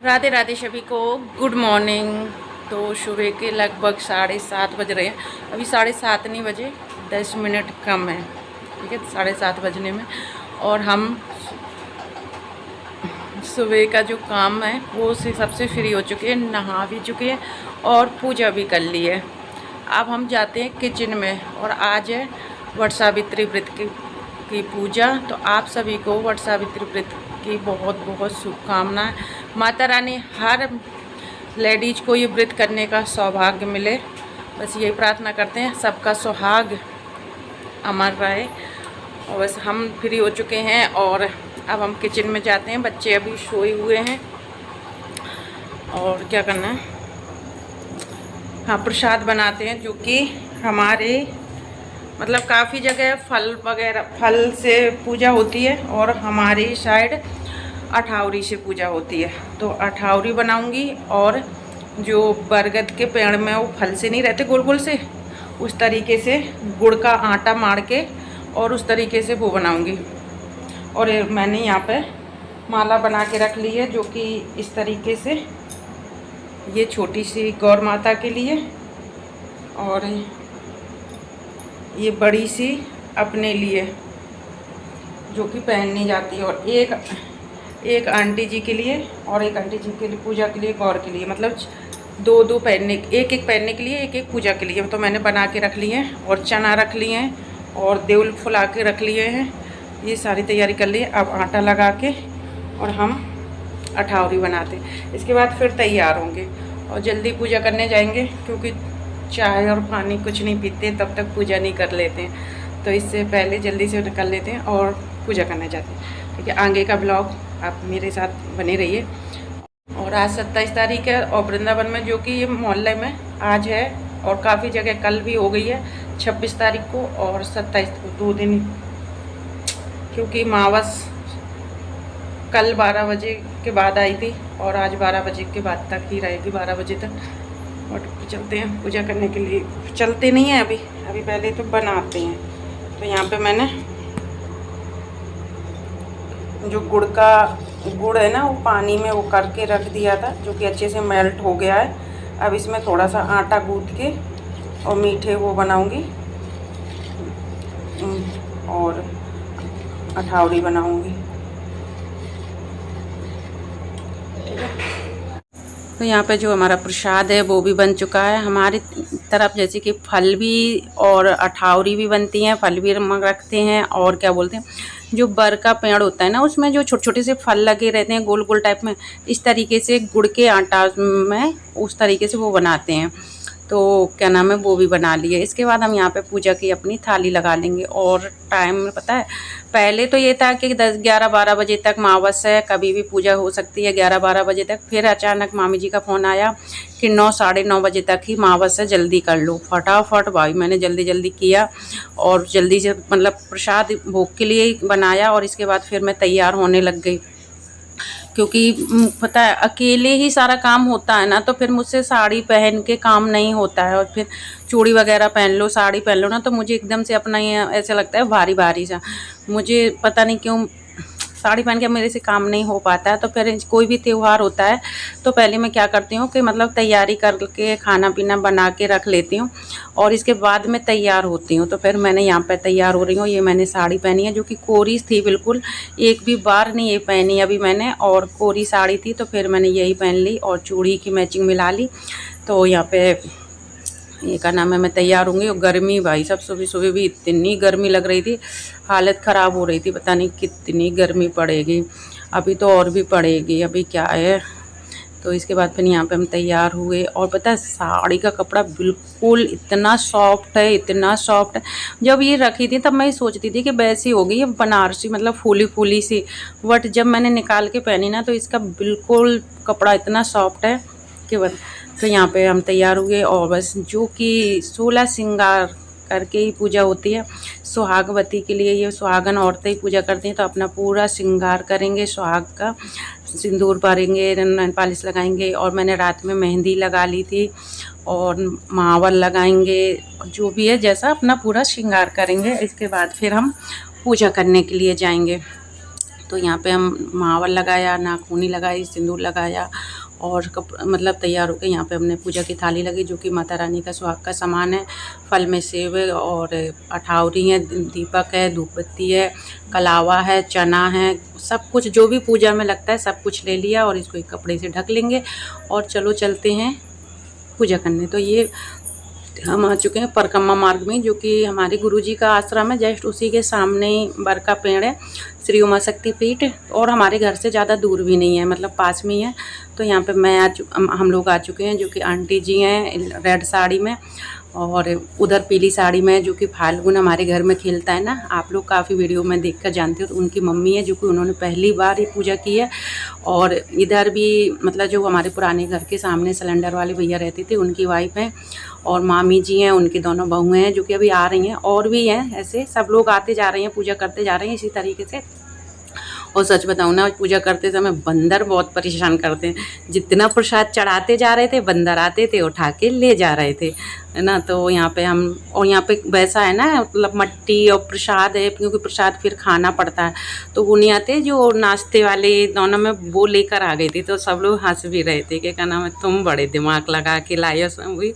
राधे राधे सभी को good morning. तो सुबह के लगभग 7:30 बज रहे हैं। अभी 7:30 नहीं बजे, 10 मिनट कम है। ठीक है, 7:30 बजने में। और हम सुबह का जो काम है वो से सबसे फ्री हो चुके हैं, नहा भी चुके हैं और पूजा भी कर ली है। अब हम जाते हैं किचन में। और आज है वट सावित्री व्रत की पूजा। तो आप सभी को वट सावित्री व्रत की बहुत बहुत शुभकामनाएं। माता रानी हर लेडीज को ये व्रत करने का सौभाग्य मिले, बस यही प्रार्थना करते हैं, सबका सुहाग अमर रहे। और बस हम फ्री हो चुके हैं और अब हम किचन में जाते हैं। बच्चे अभी सोए हुए हैं और क्या करना है, हाँ प्रसाद बनाते हैं, जो कि हमारे मतलब काफ़ी जगह फल वगैरह फल से पूजा होती है और हमारी साइड अठावरी से पूजा होती है। तो अठावरी बनाऊंगी और जो बरगद के पेड़ में वो फल से नहीं रहते गोल गोल से, उस तरीके से गुड़ का आटा मार के और उस तरीके से वो बनाऊंगी। और मैंने यहाँ पे माला बना के रख ली है, जो कि इस तरीके से, ये छोटी सी गौर माता के लिए और ये बड़ी सी अपने लिए जो कि पहननी जाती है, और एक आंटी जी के लिए और एक आंटी जी के लिए पूजा के लिए, गौर के लिए, मतलब दो पहनने, एक पहनने के लिए, एक पूजा के लिए। तो मैंने बना के रख लिए हैं और चना रख लिए हैं और देवल फुला के रख लिए हैं। ये सारी तैयारी कर ली है। अब आटा लगा के और हम अठावरी बनाते, इसके बाद फिर तैयार होंगे और जल्दी पूजा करने जाएंगे, क्योंकि चाय और पानी कुछ नहीं पीते तब तक पूजा नहीं कर लेते हैं। तो इससे पहले जल्दी से कर लेते हैं और पूजा करने जाते हैं। ठीक है, आगे का ब्लॉग आप मेरे साथ बने रहिए। और आज 27 तारीख है और वृंदावन में, जो कि ये मोहल्ले में आज है और काफ़ी जगह कल भी हो गई है 26 तारीख को और 27 को, 2 दिन, क्योंकि मावस कल 12 बजे के बाद आई थी और आज 12 बजे के बाद तक ही रहेगी, 12 बजे तक। और चलते हैं पूजा करने के लिए। चलते नहीं हैं अभी पहले तो बनाते हैं। तो यहाँ पे मैंने जो गुड़ है ना, वो पानी में वो करके रख दिया था, जो कि अच्छे से मेल्ट हो गया है। अब इसमें थोड़ा सा आटा गूँथ के और मीठे वो बनाऊंगी और अठावरी बनाऊंगी। तो यहाँ पे जो हमारा प्रसाद है वो भी बन चुका है। हमारी तरफ जैसे कि फल भी और अठावरी भी बनती हैं, फल भी रखते हैं, और क्या बोलते हैं, जो बर का पेड़ होता है ना, उसमें जो छोटे छोटे से फल लगे रहते हैं गोल गोल टाइप में, इस तरीके से गुड़ के आटा में उस तरीके से वो बनाते हैं। तो क्या नाम है, वो भी बना लिए। इसके बाद हम यहाँ पे पूजा की अपनी थाली लगा लेंगे। और टाइम पता है, पहले तो ये था कि 10, 11, 12 बजे तक मावस है, कभी भी पूजा हो सकती है 11, 12 बजे तक। फिर अचानक मामी जी का फ़ोन आया कि 9, साढ़े 9 बजे तक ही मावस है, जल्दी कर लो। फटाफट भाई मैंने जल्दी जल्दी किया और जल्दी से मतलब प्रसाद भोग के लिए बनाया और इसके बाद फिर मैं तैयार होने लग गई, क्योंकि पता है अकेले ही सारा काम होता है ना, तो फिर मुझसे साड़ी पहन के काम नहीं होता है। और फिर चूड़ी वगैरह पहन लो, साड़ी पहन लो ना, तो मुझे एकदम से अपना ये ऐसा लगता है भारी भारी सा। मुझे पता नहीं क्यों साड़ी पहन के मेरे से काम नहीं हो पाता है। तो फिर कोई भी त्यौहार होता है तो पहले मैं क्या करती हूँ कि मतलब तैयारी करके खाना पीना बना के रख लेती हूँ और इसके बाद मैं तैयार होती हूँ। तो फिर मैंने यहाँ पे तैयार हो रही हूँ। ये मैंने साड़ी पहनी है, जो कि कोरी थी बिल्कुल, एक भी बार नहीं ये पहनी अभी मैंने, और कोरी साड़ी थी तो फिर मैंने यही पहन ली और चूड़ी की मैचिंग मिला ली। तो यहाँ पे ये का नाम है, मैं तैयार होंगी। और गर्मी भाई सब, सुबह सुबह भी इतनी गर्मी लग रही थी, हालत ख़राब हो रही थी, पता नहीं कितनी गर्मी पड़ेगी, अभी तो और भी पड़ेगी, अभी क्या है। तो इसके बाद फिर यहाँ पे हम तैयार हुए। और पता है साड़ी का कपड़ा बिल्कुल इतना सॉफ्ट है, इतना सॉफ्ट है। जब ये रखी थी तब मैं ये सोचती थी कि वैसी होगी ये बनारसी, मतलब फूली फूली सी, बट जब मैंने निकाल के पहनी ना तो इसका बिल्कुल कपड़ा इतना सॉफ्ट है कि बस। तो यहाँ पे हम तैयार हुए और बस, जो कि 16 श्रृंगार करके ही पूजा होती है। सुहागवती के लिए ये सुहागन औरतें ही पूजा करती हैं, तो अपना पूरा श्रृंगार करेंगे, सुहाग का सिंदूर भरेंगे, नेल पॉलिश लगाएंगे। और मैंने रात में मेहंदी लगा ली थी और मावल लगाएंगे, जो भी है जैसा अपना पूरा श्रृंगार करेंगे। इसके बाद फिर हम पूजा करने के लिए जाएंगे। तो यहाँ पे हम महावर लगाया, नाखूनी लगाई, सिंदूर लगाया और मतलब तैयार होकर यहाँ पे हमने पूजा की थाली लगी, जो कि माता रानी का सुहाग का सामान है। फल में सेब है और अठावरी है, दीपक है, धूपबत्ती है, कलावा है, चना है, सब कुछ जो भी पूजा में लगता है सब कुछ ले लिया और इसको एक कपड़े से ढक लेंगे और चलो चलते हैं पूजा करने। तो ये हम आ चुके हैं परिक्रमा मार्ग में, जो कि हमारे गुरुजी का आश्रम है। जस्ट उसी के सामने ही बर का पेड़ है, श्री उमा शक्ति पीठ, और हमारे घर से ज़्यादा दूर भी नहीं है, मतलब पास में ही है। तो यहाँ पे हम लोग आ चुके हैं, जो कि आंटी जी हैं रेड साड़ी में और उधर पीली साड़ी में, जो कि फाल्गुन हमारे घर में खेलता है ना, आप लोग काफ़ी वीडियो में देखकर जानते हो। तो उनकी मम्मी है, जो कि उन्होंने पहली बार ये पूजा की है। और इधर भी मतलब जो हमारे पुराने घर के सामने सिलेंडर वाले भैया रहते थे, उनकी वाइफ है, और मामी जी हैं, उनकी दोनों बहुएँ हैं, जो कि अभी आ रही हैं, और भी हैं, ऐसे सब लोग आते जा रहे हैं, पूजा करते जा रहे हैं इसी तरीके से। और सच बताऊँ ना, पूजा करते समय बंदर बहुत परेशान करते हैं। जितना प्रसाद चढ़ाते जा रहे थे, बंदर आते थे, उठा के ले जा रहे थे, है ना। तो यहाँ पे हम, और यहाँ पे वैसा है ना, मतलब मट्टी और प्रसाद है, क्योंकि प्रसाद फिर खाना पड़ता है। तो वो नहीं आते जो नाश्ते वाले दोनों में, वो लेकर आ गई थी। तो सब लोग हंस भी रहे थे कि क्या नाम है, तुम बड़े दिमाग लगा के लाए सब भी।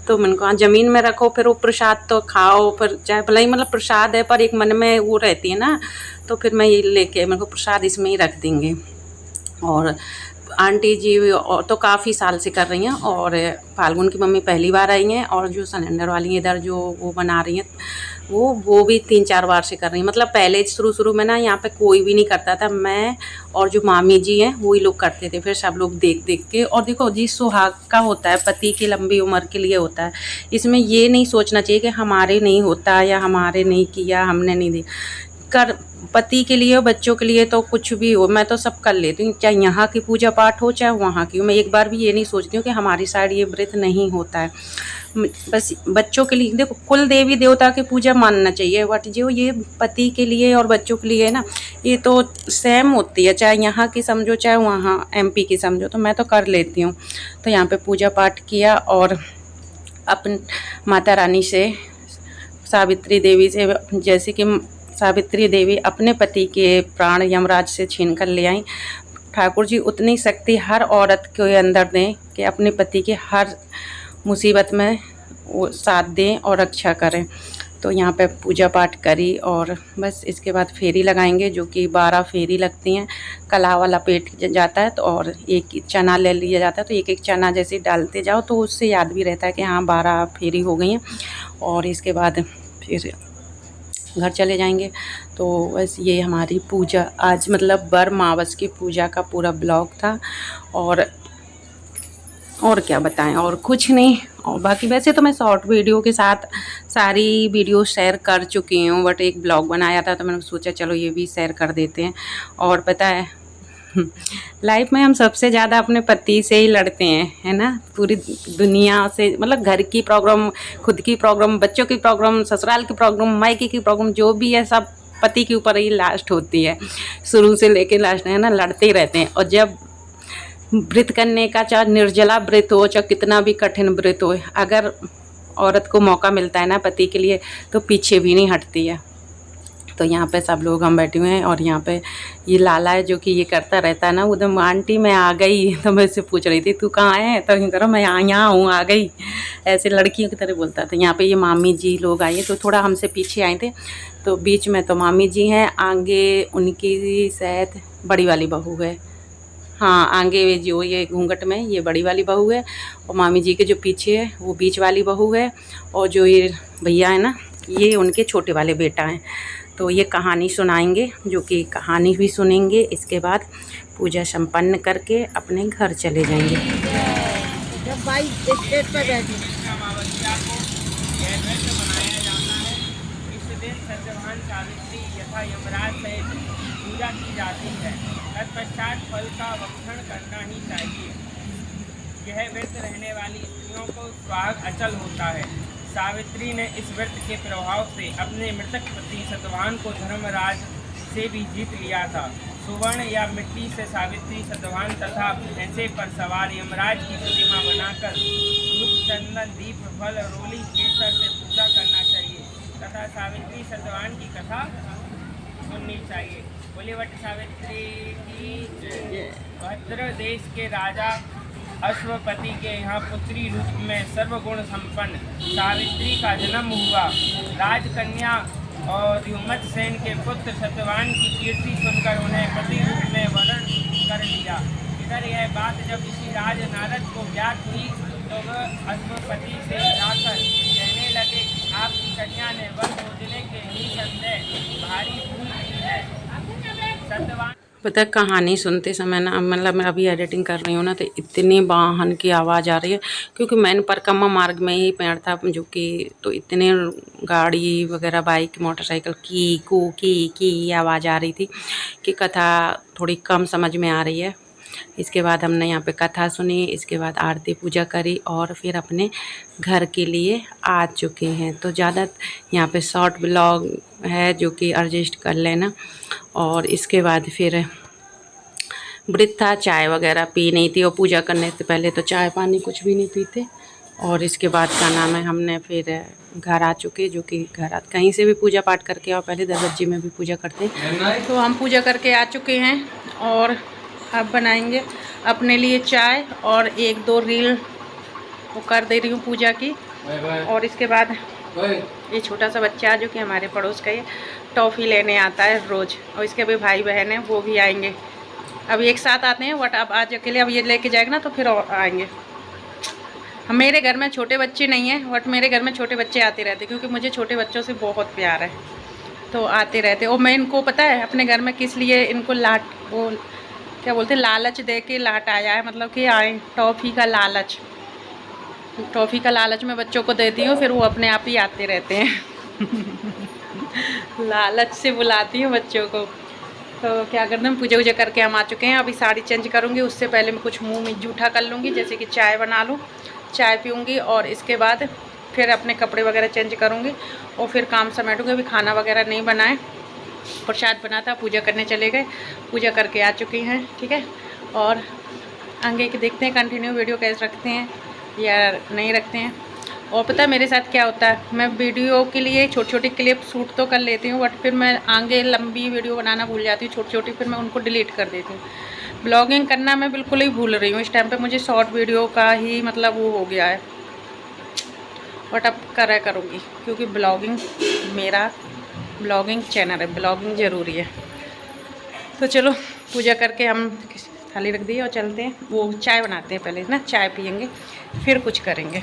तो मैंने कहा ज़मीन में रखो, फिर वो प्रसाद तो खाओ, फिर चाहे भला ही मतलब प्रसाद है, पर एक मन में वो रहती है ना। तो फिर मैं ये लेके, मेरे को प्रसाद इसमें ही रख देंगे। और आंटी जी और तो काफ़ी साल से कर रही हैं, और फाल्गुन की मम्मी पहली बार आई हैं, और जो सिलेंडर वाली इधर जो वो बना रही हैं, वो भी 3-4 बार से कर रही हैं। मतलब पहले शुरू में ना यहाँ पे कोई भी नहीं करता था, मैं और जो मामी जी हैं वही लोग करते थे। फिर सब लोग देख देख के, और देखो जी, सुहाग का होता है, पति की लंबी उम्र के लिए होता है। इसमें ये नहीं सोचना चाहिए कि हमारे नहीं होता या हमारे नहीं किया, हमने नहीं दिया। कर पति के लिए और बच्चों के लिए तो कुछ भी हो, मैं तो सब कर लेती हूँ, चाहे यहाँ की पूजा पाठ हो चाहे वहाँ की हो। मैं एक बार भी ये नहीं सोचती हूँ कि हमारी साइड ये व्रत नहीं होता है। बस बच्चों के लिए, देखो कुल देवी देवता की पूजा मानना चाहिए, बट जो ये पति के लिए और बच्चों के लिए है ना, ये तो सेम होती है, चाहे यहाँ की समझो चाहे वहाँ MP की समझो। तो मैं तो कर लेती हूँ। तो यहाँ पे पूजा पाठ किया और अपन माता रानी से, सावित्री देवी से, जैसे कि सावित्री देवी अपने पति के प्राण यमराज से छीन कर ले आई, ठाकुर जी उतनी शक्ति हर औरत के अंदर दें कि अपने पति के हर मुसीबत में वो साथ दें और रक्षा करें। तो यहाँ पे पूजा पाठ करी और बस इसके बाद फेरी लगाएंगे, जो कि 12 फेरी लगती हैं। कलावा लपेट जाता है तो, और एक चना ले लिया जाता है, तो एक एक चना जैसे डालते जाओ तो उससे याद भी रहता है कि हाँ 12 फेरी हो गई हैं। और इसके बाद फिर घर चले जाएंगे। तो बस ये हमारी पूजा आज, मतलब बर मावस की पूजा का पूरा ब्लॉग था। और क्या बताएं, और कुछ नहीं। और बाकी वैसे तो मैं शॉर्ट वीडियो के साथ सारी वीडियो शेयर कर चुकी हूँ, बट एक ब्लॉग बनाया था तो मैंने सोचा चलो ये भी शेयर कर देते हैं। और पता है लाइफ में हम सबसे ज़्यादा अपने पति से ही लड़ते हैं, है ना। पूरी दुनिया से, मतलब घर की प्रॉब्लम, खुद की प्रॉब्लम, बच्चों की प्रॉब्लम, ससुराल की प्रॉब्लम, मायके की प्रॉब्लम, जो भी है सब पति के ऊपर ही लास्ट होती है, शुरू से लेके लास्ट, है ना। लड़ते ही रहते हैं। और जब व्रत करने का, चाहे निर्जला व्रत हो चाहे कितना भी कठिन व्रत हो, अगर औरत को मौका मिलता है ना पति के लिए, तो पीछे भी नहीं हटती है। तो यहाँ पे सब लोग हम बैठे हुए हैं, और यहाँ पे ये लाला है जो कि ये करता रहता है ना, उधर आंटी मैं आ गई, तो मैं इससे पूछ रही थी तू कहाँ है, तो यूँ करो मैं यहाँ हूँ, आ गई, ऐसे लड़कियों की तरह बोलता था। यहाँ पे ये मामी जी लोग आए तो थोड़ा हमसे पीछे आए थे, तो बीच में तो मामी जी हैं, आगे उनकी शायद बड़ी वाली बहू है, हाँ आगे जो ये घूंघट में ये बड़ी वाली बहू है, और मामी जी के जो पीछे है वो बीच वाली बहू है, और जो ये भैया है ना ये उनके छोटे वाले बेटा हैं। तो ये कहानी सुनाएंगे, जो कि कहानी भी सुनेंगे, इसके बाद पूजा संपन्न करके अपने घर चले जाएंगे। जब भाई स्टेज पर बैठे इस दिन सत्यवान सावित्री यथा यमराज सहित पूजा की जाती है। तत्पश्चात फल का भक्षण करना ही चाहिए। यह व्रत रहने वाली स्त्रियों को सुहाग अचल होता है। सावित्री ने इस व्रत के प्रभाव से अपने मृतक पति सतवाहन को धर्मराज से भी जीत लिया था। सुवर्ण या मिट्टी से सावित्री सतवाहन तथा भैंसे पर सवार यमराज की प्रतिमा बनाकर धूप, चंदन, दीप, फल, रोली, केसर से पूजा करना चाहिए तथा सावित्री सतवाहन की कथा सुननी चाहिए। बोले वट सावित्री की भद्र देश के राजा अश्वपति के यहाँ पुत्री रूप में सर्वगुण संपन्न सावित्री का जन्म हुआ। राजकन्या और द्युमत्सेन के पुत्र सत्यवान की कीर्ति सुनकर उन्हें पति रूप में वरण कर लिया। इधर यह बात जब ऋषिराज नारद को ज्ञात हुई तो वह अश्वपति से जाकर कहने लगे कि आपकी कन्या ने वर खोजने के निसंदेह भारी भूल की है। सत्यवान पता है कहानी सुनते समय ना, मतलब मैं अभी एडिटिंग कर रही हूँ ना, तो इतनी वाहन की आवाज़ आ रही है क्योंकि मैंने परिक्रमा मार्ग में ही पेड़ था जो कि, तो इतने गाड़ी वगैरह बाइक मोटरसाइकिल की आवाज़ आ रही थी कि कथा थोड़ी कम समझ में आ रही है। इसके बाद हमने यहाँ पे कथा सुनी, इसके बाद आरती पूजा करी और फिर अपने घर के लिए आ चुके हैं। तो ज़्यादा यहाँ पे शॉर्ट ब्लॉग है जो कि एडजस्ट कर लेना। और इसके बाद फिर व्रत था, चाय वगैरह पी नहीं थी और पूजा करने से पहले तो चाय पानी कुछ भी नहीं पीते। और इसके बाद का नाम है हमने फिर घर आ चुके, जो कि घर कहीं से भी पूजा पाठ करके और पहले दरबज्जी में भी पूजा करते हैं। तो हम पूजा करके आ चुके हैं और अब बनाएंगे अपने लिए चाय और एक दो रील वो कर दे रही हूँ पूजा की। और इसके बाद ये छोटा सा बच्चा जो कि हमारे पड़ोस का, ये टॉफ़ी लेने आता है रोज़, और इसके भी भाई बहन हैं वो भी आएंगे। अब एक साथ आते हैं बट अब आज अकेले, अब ये लेके जाएगा ना तो फिर आएंगे। मेरे घर में छोटे बच्चे नहीं हैं बट मेरे घर में छोटे बच्चे आते रहते क्योंकि मुझे छोटे बच्चों से बहुत प्यार है, तो आते रहते। और मैं इनको पता है अपने घर में किस लिए इनको वो क्या बोलते हैं, लालच दे के लाट आया है, मतलब कि आए टॉफ़ी का लालच। टॉफ़ी का लालच मैं बच्चों को देती हूँ, फिर वो अपने आप ही आते रहते हैं। लालच से बुलाती हूँ बच्चों को। तो क्या करते हैं, पूजा वूजा करके हम आ चुके हैं। अभी साड़ी चेंज करूँगी, उससे पहले मैं कुछ मुँह में जूठा कर लूँगी, जैसे कि चाय बना लूँ, चाय पीऊँगी और इसके बाद फिर अपने कपड़े वगैरह चेंज करूँगी और फिर काम समेटूँगी। अभी खाना वगैरह नहीं बनाए, प्रसाद बना था, पूजा करने चले गए, पूजा करके आ चुकी हैं। ठीक है, और आगे के देखते हैं कंटिन्यू वीडियो कैसे रखते हैं या नहीं रखते हैं। और पता है मेरे साथ क्या होता है, मैं वीडियो के लिए छोटी छोटी क्लिप शूट तो कर लेती हूँ बट फिर मैं आगे लंबी वीडियो बनाना भूल जाती हूँ, छोटी छोटी, फिर मैं उनको डिलीट कर देती हूँ। ब्लॉगिंग करना मैं बिल्कुल ही भूल रही हूँ इस टाइम पे, मुझे शॉर्ट वीडियो का ही मतलब वो हो गया है। बट अब करूँगी क्योंकि मेरा ब्लॉगिंग चैनल है, ब्लॉगिंग ज़रूरी है। तो चलो पूजा करके हम थाली रख दी और चलते हैं, वो चाय बनाते हैं पहले ना, चाय पियेंगे फिर कुछ करेंगे।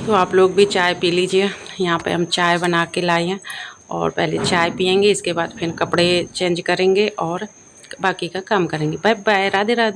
तो आप लोग भी चाय पी लीजिए, यहाँ पे हम चाय बना के लाए हैं और पहले चाय पियेंगे, इसके बाद फिर कपड़े चेंज करेंगे और बाकी का काम करेंगे। Bye bye, Radhe Radhe.